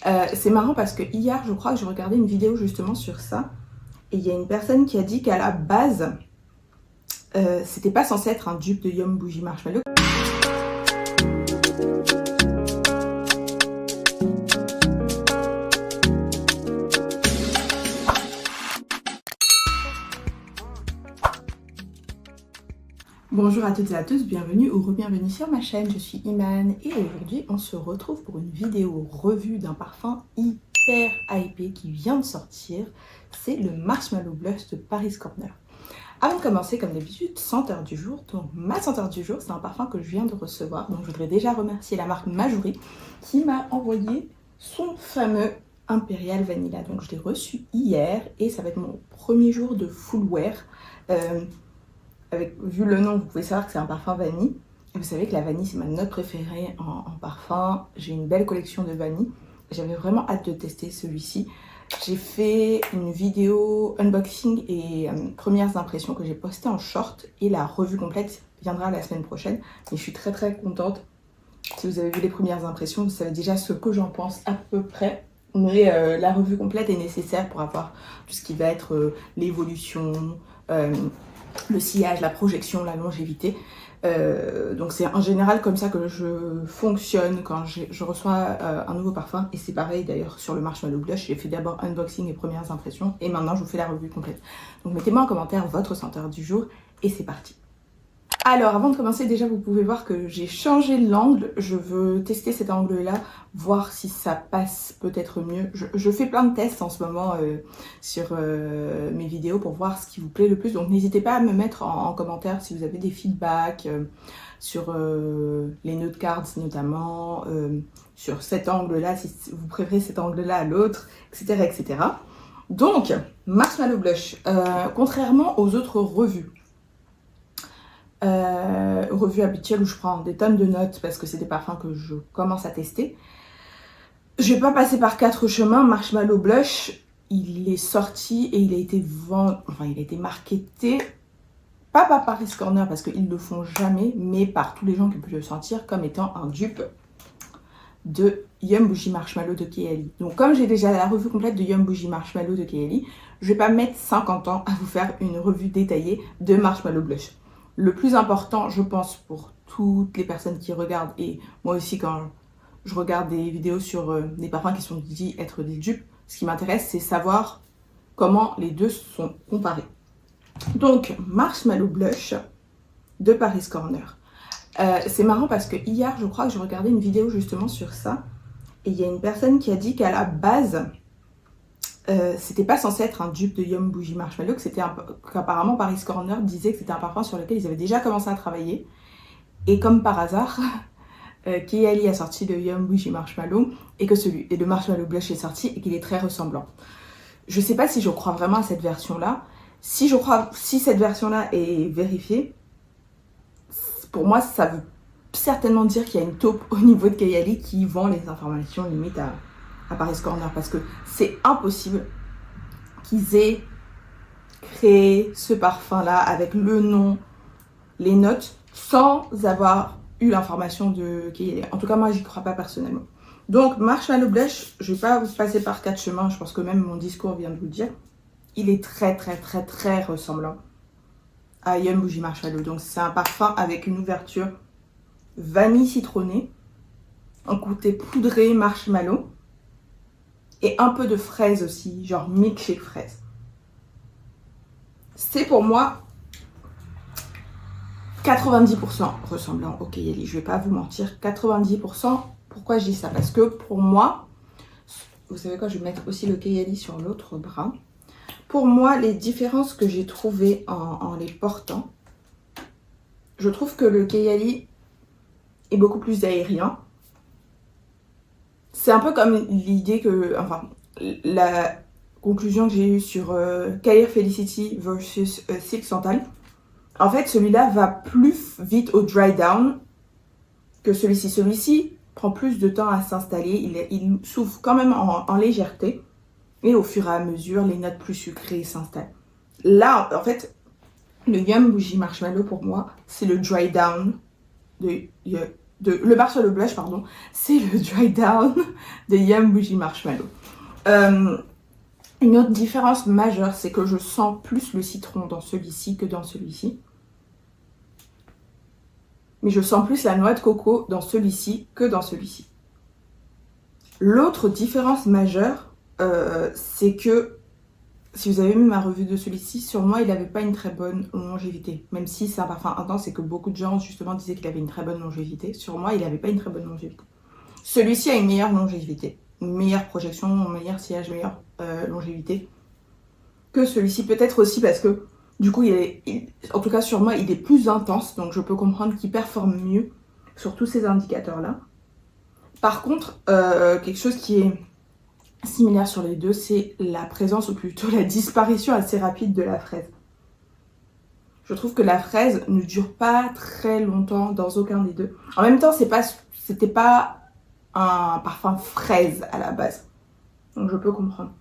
C'est marrant parce que hier, je crois que je regardais une vidéo justement sur ça. Et il y a une personne qui a dit qu'à la base, c'était pas censé être un dupe de Yum Bougie Marshmallow. Bonjour à toutes et à tous, bienvenue ou re-bienvenue sur ma chaîne, je suis Iman et aujourd'hui on se retrouve pour une vidéo revue d'un parfum hyper hypé qui vient de sortir, c'est le Marshmallow Blush de Paris Corner. Avant de commencer, comme d'habitude, senteur du jour. Donc ma senteur du jour, c'est un parfum que je viens de recevoir, donc je voudrais déjà remercier la marque Majouri qui m'a envoyé son fameux Imperial Vanilla. Donc je l'ai reçu hier et ça va être mon premier jour de full wear. Vu le nom, vous pouvez savoir que c'est un parfum vanille. Et vous savez que la vanille, c'est ma note préférée en parfum. J'ai une belle collection de vanille. J'avais vraiment hâte de tester celui-ci. J'ai fait une vidéo unboxing et premières impressions que j'ai postées en short. Et la revue complète viendra la semaine prochaine. Mais je suis très très contente. Si vous avez vu les premières impressions, vous savez déjà ce que j'en pense à peu près. Mais la revue complète est nécessaire pour avoir tout ce qui va être l'évolution, le sillage, la projection, la longévité. Donc c'est en général comme ça que je fonctionne quand je reçois un nouveau parfum. Et c'est pareil d'ailleurs sur le Marshmallow Blush. J'ai fait d'abord unboxing et premières impressions. Et maintenant je vous fais la revue complète. Donc mettez-moi en commentaire votre senteur du jour. Et c'est parti. Alors avant de commencer, déjà vous pouvez voir que j'ai changé l'angle. Je veux tester cet angle-là, voir si ça passe peut-être mieux. Je fais plein de tests en ce moment sur mes vidéos pour voir ce qui vous plaît le plus. Donc n'hésitez pas à me mettre en commentaire si vous avez des feedbacks sur les note cards notamment, sur cet angle-là, si vous préférez cet angle-là à l'autre, etc., etc. Donc, Marshmallow Blush, contrairement aux autres revues, revue habituelle où je prends des tonnes de notes parce que c'est des parfums que je commence à tester. Je vais pas passer par 4 chemins. Marshmallow Blush, il est sorti et il a été vendu, enfin il a été marketé, pas par Paris Corner parce qu'ils ne le font jamais, mais par tous les gens qui peuvent le sentir comme étant un dupe de Yum Bougie Marshmallow de Kayali. Donc comme j'ai déjà la revue complète de Yum Bougie Marshmallow de Kayali, je vais pas mettre 50 ans à vous faire une revue détaillée de Marshmallow Blush. Le plus important, je pense, pour toutes les personnes qui regardent, et moi aussi quand je regarde des vidéos sur des parfums qui sont dits être des dupes, ce qui m'intéresse, c'est savoir comment les deux sont comparés. Donc, Marshmallow Blush de Paris Corner. C'est marrant parce que hier, je crois que je regardais une vidéo justement sur ça, et il y a une personne qui a dit qu'à la base, c'était pas censé être un dupe de Yum Bougie Marshmallow, qu'apparemment Paris Corner disait que c'était un parfum sur lequel ils avaient déjà commencé à travailler. Et comme par hasard, Kayali a sorti le Yum Bougie Marshmallow et le Marshmallow Blush est sorti et qu'il est très ressemblant. Je sais pas si je crois vraiment à cette version-là. Si cette version-là est vérifiée, pour moi ça veut certainement dire qu'il y a une taupe au niveau de Kayali qui vend les informations limite à Paris Corner, parce que c'est impossible qu'ils aient créé ce parfum là avec le nom, les notes, sans avoir eu l'information de Kayali. En tout cas moi j'y crois pas personnellement. Donc Marshmallow Blush, je vais pas vous passer par 4 chemins, je pense que même mon discours vient de vous le dire. Il est très très très très ressemblant à Yum Bougie Marshmallow. Donc c'est un parfum avec une ouverture vanille citronnée, un côté poudré marshmallow et un peu de fraise aussi, genre milkshake fraise. C'est pour moi 90% ressemblant au Kayali, je vais pas vous mentir, 90%. Pourquoi je dis ça? Parce que pour moi, vous savez quoi, je vais mettre aussi le Kayali sur l'autre bras. Pour moi, les différences que j'ai trouvées en les portant, je trouve que le Kayali est beaucoup plus aérien. C'est un peu comme l'idée que, enfin, la conclusion que j'ai eue sur Cair Felicity versus Silk Santal. En fait, celui-là va plus vite au dry down que celui-ci. Celui-ci prend plus de temps à s'installer. Il souffre quand même en légèreté. Et au fur et à mesure, les notes plus sucrées s'installent. Là, en fait, le Yum Bougie Marshmallow, pour moi, c'est le dry down de le marshmallow blush, pardon, c'est le Dry Down de Yum Bougie Marshmallow. Une autre différence majeure, c'est que je sens plus le citron dans celui-ci que dans celui-ci. Mais je sens plus la noix de coco dans celui-ci que dans celui-ci. L'autre différence majeure, c'est que si vous avez vu ma revue de celui-ci, sur moi, il n'avait pas une très bonne longévité. Même si c'est un parfum intense et que beaucoup de gens, justement, disaient qu'il avait une très bonne longévité. Sur moi, il n'avait pas une très bonne longévité. Celui-ci a une meilleure longévité. Une meilleure projection, un meilleur sillage, meilleure longévité que celui-ci. Peut-être aussi parce que, du coup, en tout cas, sur moi, il est plus intense. Donc, je peux comprendre qu'il performe mieux sur tous ces indicateurs-là. Par contre, quelque chose qui est similaire sur les deux, c'est la présence ou plutôt la disparition assez rapide de la fraise. Je trouve que la fraise ne dure pas très longtemps dans aucun des deux. En même temps, c'était pas un parfum fraise à la base. Donc je peux comprendre.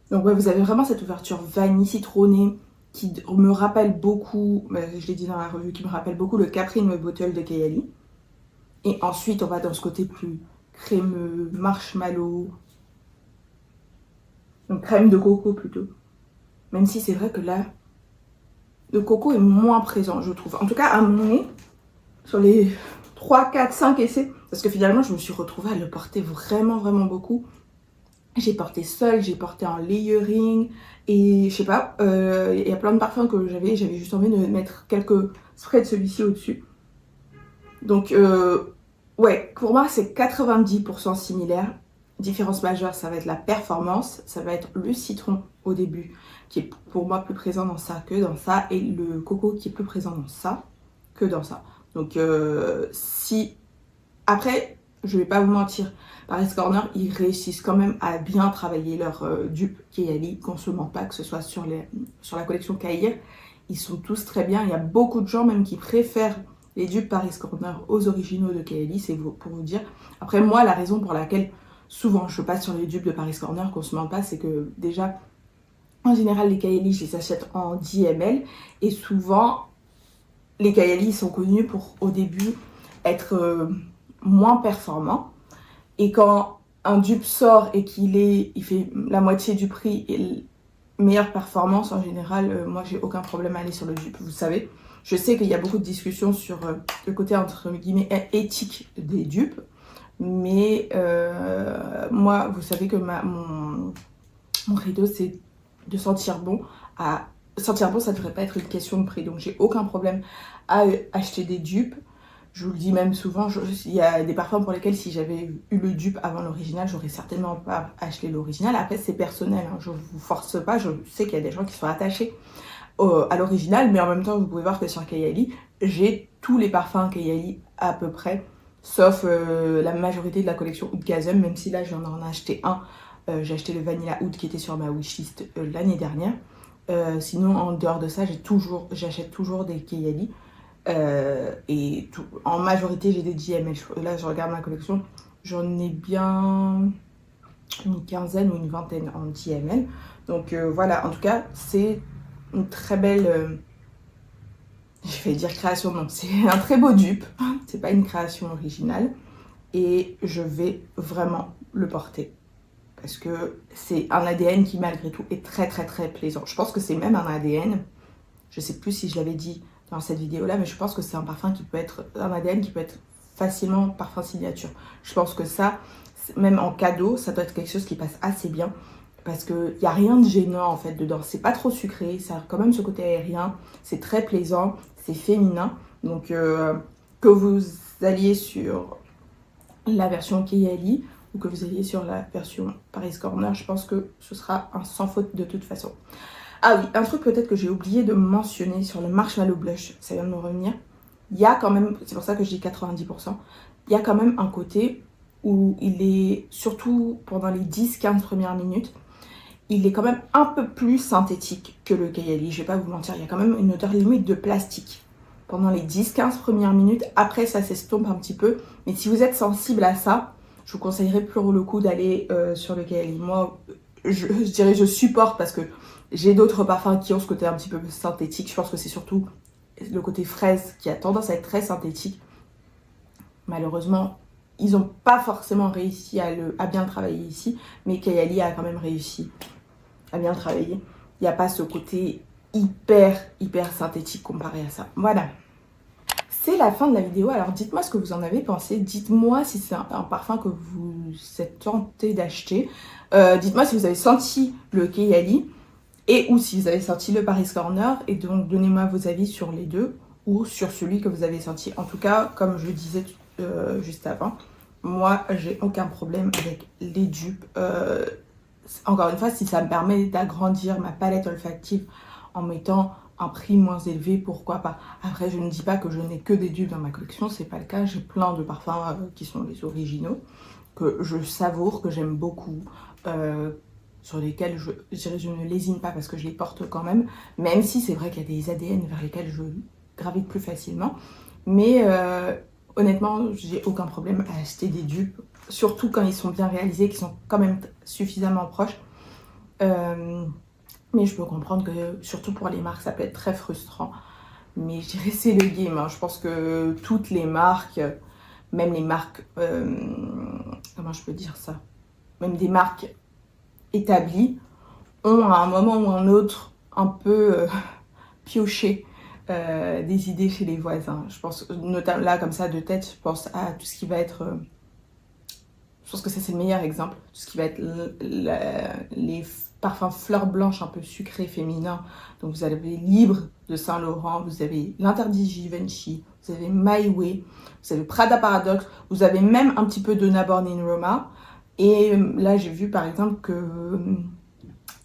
Donc ouais, vous avez vraiment cette ouverture vanille citronnée qui me rappelle beaucoup, je l'ai dit dans la revue, qui me rappelle beaucoup le Capri Nuit Bottle de Kayali. Et ensuite, on va dans ce côté plus crémeux, marshmallow, donc crème de coco plutôt. Même si c'est vrai que là, le coco est moins présent, je trouve. En tout cas, à mon nez, sur les 3, 4, 5 essais, parce que finalement, je me suis retrouvée à le porter vraiment, vraiment beaucoup. J'ai porté seule, j'ai porté en layering, et je sais pas, il y a plein de parfums que j'avais juste envie de mettre quelques sprays de celui-ci au-dessus. Donc, ouais, pour moi, c'est 90% similaire. Différence majeure, ça va être la performance, ça va être le citron au début, qui est pour moi plus présent dans ça que dans ça, et le coco qui est plus présent dans ça que dans ça. Donc, si... Après, je vais pas vous mentir, Paris Corner, ils réussissent quand même à bien travailler leur dupe Kayali, qu'on se ment pas, que ce soit sur la collection Caïr. Ils sont tous très bien. Il y a beaucoup de gens même qui préfèrent les dupes Paris Corner aux originaux de Kayali, c'est pour vous dire. Après, moi, la raison pour laquelle souvent je passe sur les dupes de Paris Corner, qu'on se ment pas, c'est que déjà, en général, les Kayali, je les achète en 10 ml. Et souvent, les Kayali sont connus pour, au début, être moins performants. Et quand un dupe sort et il fait la moitié du prix et meilleure performance, en général, moi, j'ai aucun problème à aller sur le dupe, vous savez. Je sais qu'il y a beaucoup de discussions sur le côté, entre guillemets, éthique des dupes. Mais moi, vous savez que mon rideau, c'est de sentir bon. Sentir bon, ça ne devrait pas être une question de prix. Donc, j'ai aucun problème à acheter des dupes. Je vous le dis même souvent, il y a des parfums pour lesquels si j'avais eu le dupe avant l'original, j'aurais certainement pas acheté l'original. Après, c'est personnel, hein, je ne vous force pas. Je sais qu'il y a des gens qui sont attachés à l'original, mais en même temps, vous pouvez voir que sur Kayali, j'ai tous les parfums Kayali à peu près, sauf la majorité de la collection Oud Gazem, même si là, j'en ai acheté un. J'ai acheté le Vanilla Oud qui était sur ma wishlist l'année dernière. Sinon, en dehors de ça, j'achète toujours des Kayali. En majorité, j'ai des GML. Là, je regarde ma collection, j'en ai bien une quinzaine ou une vingtaine en GML. Donc voilà, en tout cas, c'est une très belle, je vais dire création, non, c'est un très beau dupe, c'est pas une création originale, et je vais vraiment le porter parce que c'est un ADN qui malgré tout est très très très plaisant. Je pense que c'est même un ADN, je sais plus si je l'avais dit dans cette vidéo là, mais je pense que c'est un parfum qui peut être, un ADN qui peut être facilement parfum signature. Je pense que ça, même en cadeau, ça doit être quelque chose qui passe assez bien. Parce qu'il n'y a rien de gênant en fait dedans, c'est pas trop sucré, ça a quand même ce côté aérien, c'est très plaisant, c'est féminin. Donc que vous alliez sur la version Kayali ou que vous alliez sur la version Paris Corner, je pense que ce sera un sans faute de toute façon. Ah oui, un truc peut-être que j'ai oublié de mentionner sur le Marshmallow Blush, ça vient de me revenir. Il y a quand même, c'est pour ça que je dis 90%, il y a quand même un côté où il est, surtout pendant les 10-15 premières minutes, il est quand même un peu plus synthétique que le Kayali, je vais pas vous mentir, il y a quand même une odeur limite de plastique pendant les 10-15 premières minutes. Après, ça s'estompe un petit peu, mais si vous êtes sensible à ça, je vous conseillerais pour le coup d'aller sur le Kayali. Moi, je dirais je supporte parce que j'ai d'autres parfums qui ont ce côté un petit peu synthétique. Je pense que c'est surtout le côté fraise qui a tendance à être très synthétique. Malheureusement, ils n'ont pas forcément réussi à bien travailler ici, mais Kayali a quand même réussi à bien travailler. Il n'y a pas ce côté hyper synthétique comparé à ça. Voilà. C'est la fin de la vidéo. Alors dites-moi ce que vous en avez pensé. Dites-moi si c'est un parfum que vous êtes tenté d'acheter. Dites-moi si vous avez senti le Kayali et ou si vous avez senti le Paris Corner. Et donc donnez-moi vos avis sur les deux ou sur celui que vous avez senti. En tout cas, comme je le disais juste avant, moi j'ai aucun problème avec les dupes. Encore une fois, si ça me permet d'agrandir ma palette olfactive en mettant un prix moins élevé, pourquoi pas. Après, je ne dis pas que je n'ai que des dupes dans ma collection, c'est pas le cas. J'ai plein de parfums qui sont les originaux, que je savoure, que j'aime beaucoup, sur lesquels je ne lésine pas parce que je les porte quand même si c'est vrai qu'il y a des ADN vers lesquels je gravite plus facilement. Mais honnêtement, j'ai aucun problème à acheter des dupes, surtout quand ils sont bien réalisés, qui sont quand même suffisamment proches. Mais je peux comprendre que, surtout pour les marques, ça peut être très frustrant. Mais je dirais c'est le game. Hein. Je pense que toutes les marques, même les marques, comment je peux dire ça, même des marques établies, ont à un moment ou un autre un peu pioché des idées chez les voisins. Je pense, notamment là comme ça de tête, je pense à tout ce qui va être... je pense que ça c'est le meilleur exemple. Tout ce qui va être les parfums fleurs blanches un peu sucrés féminins. Donc vous avez Libre de Saint Laurent, vous avez l'Interdit Givenchy, vous avez My Way, vous avez Prada Paradoxe, vous avez même un petit peu de Born in Roma. Et là j'ai vu par exemple que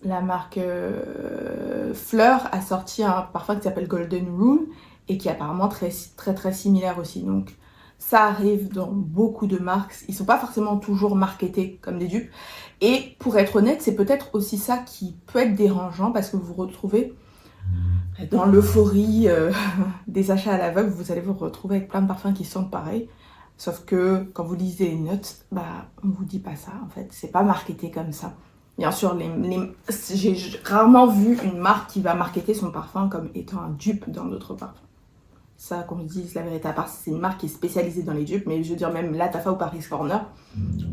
la marque Fleur a sorti un parfum qui s'appelle Golden Rule et qui est apparemment très similaire aussi. Donc ça arrive dans beaucoup de marques. Ils ne sont pas forcément toujours marketés comme des dupes. Et pour être honnête, c'est peut-être aussi ça qui peut être dérangeant parce que vous vous retrouvez dans l'euphorie des achats à l'aveugle. Vous allez vous retrouver avec plein de parfums qui sentent pareil. Sauf que quand vous lisez les notes, bah, on ne vous dit pas ça en fait. C'est pas marketé comme ça. Bien sûr, j'ai rarement vu une marque qui va marketer son parfum comme étant un dupe dans d'autres parfums. Ça, qu'on se dise la vérité, à part si c'est une marque qui est spécialisée dans les dupes, mais je veux dire, même Latafa ou Paris Corner,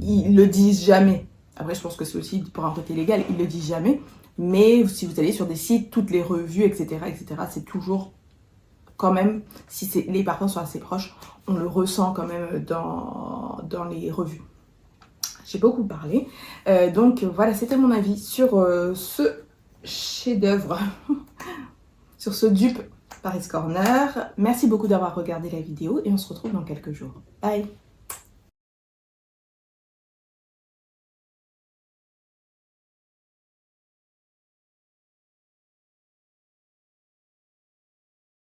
ils le disent jamais. Après, je pense que c'est aussi pour un côté légal, ils le disent jamais. Mais si vous allez sur des sites, toutes les revues, etc., c'est toujours quand même, si les parfums sont assez proches, on le ressent quand même dans les revues. J'ai beaucoup parlé. Donc voilà, c'était mon avis sur ce chef-d'œuvre, sur ce dupe Paris Corner. Merci beaucoup d'avoir regardé la vidéo et on se retrouve dans quelques jours. Bye!